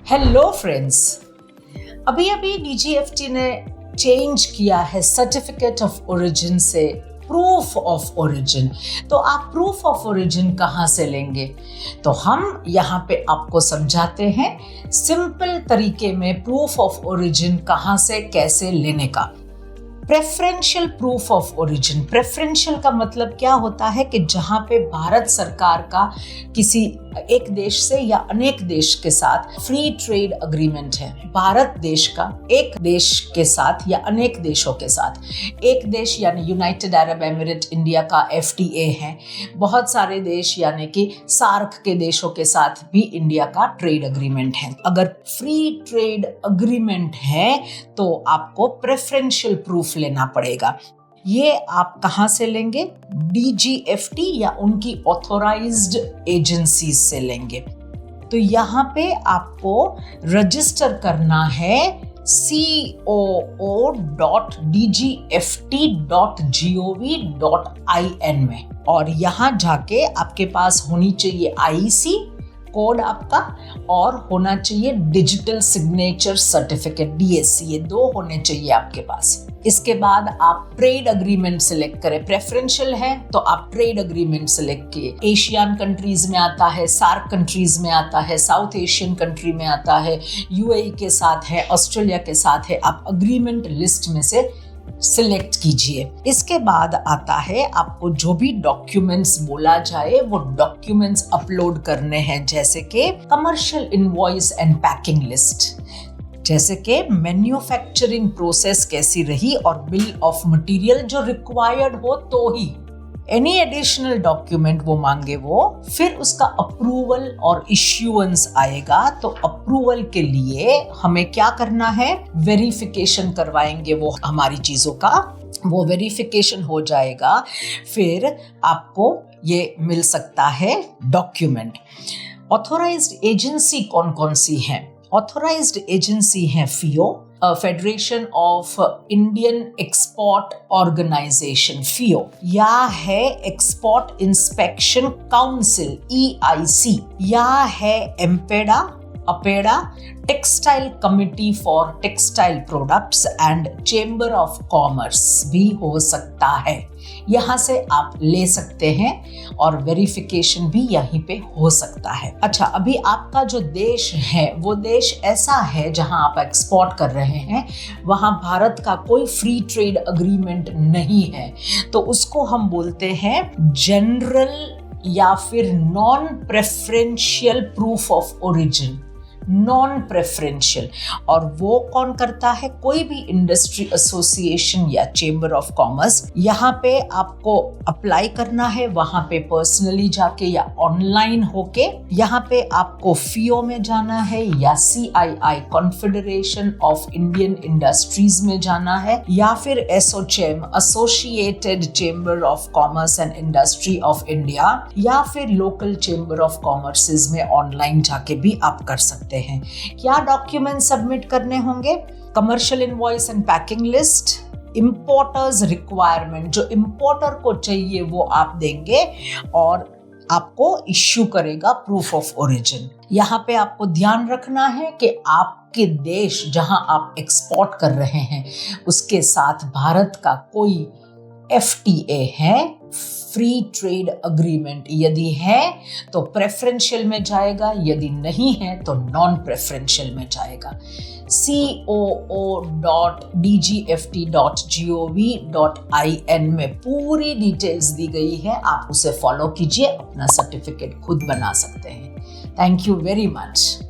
Hello friends, अभी अभी DGFT ने चेंज किया है सर्टिफिकेट ऑफ ओरिजिन से प्रूफ ऑफ ओरिजिन। तो आप प्रूफ ऑफ ओरिजिन कहाँ से लेंगे? तो हम यहाँ पे आपको समझाते हैं सिंपल तरीके में प्रूफ ऑफ ओरिजिन कहाँ से कैसे लेने का। Preferential proof of origin. Preferential का मतलब क्या होता है कि जहाँ पे भारत सरकार का किसी एक देश से या अनेक देश के साथ फ्री ट्रेड अग्रीमेंट है, भारत देश का एक देश के साथ या अनेक देशों के साथ, एक देश यानी यूनाइटेड अरब एमिरेट इंडिया का एफटीए है, बहुत सारे देश यानी कि सार्क के देशों के साथ भी इंडिया का ट्रेड अग्रीमेंट है। अगर फ्री ट्रेड अग्रीमेंट है तो आपको प्रेफरेंशियल प्रूफ लेना पड़ेगा। ये आप कहां से लेंगे? डीजीएफटी या उनकी ऑथोराइज्ड एजेंसीज से लेंगे। तो यहाँ पे आपको रजिस्टर करना है coo.dgft.gov.in में, और यहाँ जाके आपके पास होनी चाहिए आईसी कोड आपका और होना चाहिए डिजिटल सिग्नेचर सर्टिफिकेट डीएससी, ये दो होने चाहिए आपके पास। इसके बाद आप ट्रेड अग्रीमेंट सिलेक्ट करें। प्रेफरेंशियल है तो आप ट्रेड अग्रीमेंट सिलेक्ट किए। एशियन कंट्रीज में आता है, सार्क कंट्रीज में आता है, साउथ एशियन कंट्री में आता है, यूएई के साथ है, ऑस्ट्रेलिया के साथ है। आप अग्रीमेंट लिस्ट में से सिलेक्ट कीजिए। इसके बाद आता है आपको जो भी डॉक्यूमेंट्स बोला जाए वो डॉक्यूमेंट्स अपलोड करने हैं, जैसे कि commercial invoice and packing list, जैसे कि मैन्युफैक्चरिंग प्रोसेस कैसी रही और बिल ऑफ मटेरियल जो रिक्वायर्ड हो तो ही। एनी एडिशनल डॉक्यूमेंट वो मांगे वो, फिर उसका अप्रूवल और इश्यूएंस आएगा। तो अप्रूवल के लिए हमें क्या करना है? वेरिफिकेशन करवाएंगे वो हमारी चीजों का, वो वेरिफिकेशन हो जाएगा, फिर आपको ये मिल सकता है डॉक्यूमेंट। ऑथोराइज्ड एजेंसी कौन कौन सी हैं? ऑथोराइज्ड एजेंसी है FIO, federation of Indian export organisation FIO, या है एक्सपोर्ट इंस्पेक्शन काउंसिल EIC, या है APEDA textile committee for textile products and chamber of commerce भी हो सकता है। यहाँ से आप ले सकते हैं और वेरिफिकेशन भी यहीं पे हो सकता है। अच्छा, अभी आपका जो देश है वो देश ऐसा है जहाँ आप एक्सपोर्ट कर रहे हैं, वहाँ भारत का कोई फ्री ट्रेड अग्रीमेंट नहीं है, तो उसको हम बोलते हैं जनरल या फिर non preferential proof of origin, non preferential. और वो कौन करता है? कोई भी इंडस्ट्री एसोसिएशन या चेंबर ऑफ कॉमर्स। यहाँ पे आपको अप्लाई करना है, वहां पे पर्सनली जाके या ऑनलाइन होके। यहाँ पे आपको FIO में जाना है या CII confederation of Indian industries में जाना है, या फिर ASSOCHAM associated chamber of commerce and industry of India, या फिर लोकल चेंबर ऑफ कॉमर्सेज में ऑनलाइन जाके भी आप कर सकते हैं। क्या डॉक्यूमेंट सबमिट करने होंगे? Commercial invoice and packing list, importers requirement, जो इंपोर्टर को चाहिए वो आप देंगे और आपको इश्यू करेगा प्रूफ ऑफ ओरिजिन। यहाँ पे आपको ध्यान रखना है कि आपके देश जहां आप एक्सपोर्ट कर रहे हैं उसके साथ भारत का कोई FTA है, फ्री ट्रेड अग्रीमेंट। यदि है तो प्रेफरेंशियल में जाएगा, यदि नहीं है तो नॉन प्रेफरेंशियल में जाएगा। coo.dgft.gov.in में पूरी डिटेल्स दी गई है, आप उसे फॉलो कीजिए, अपना सर्टिफिकेट खुद बना सकते हैं। Thank you very much.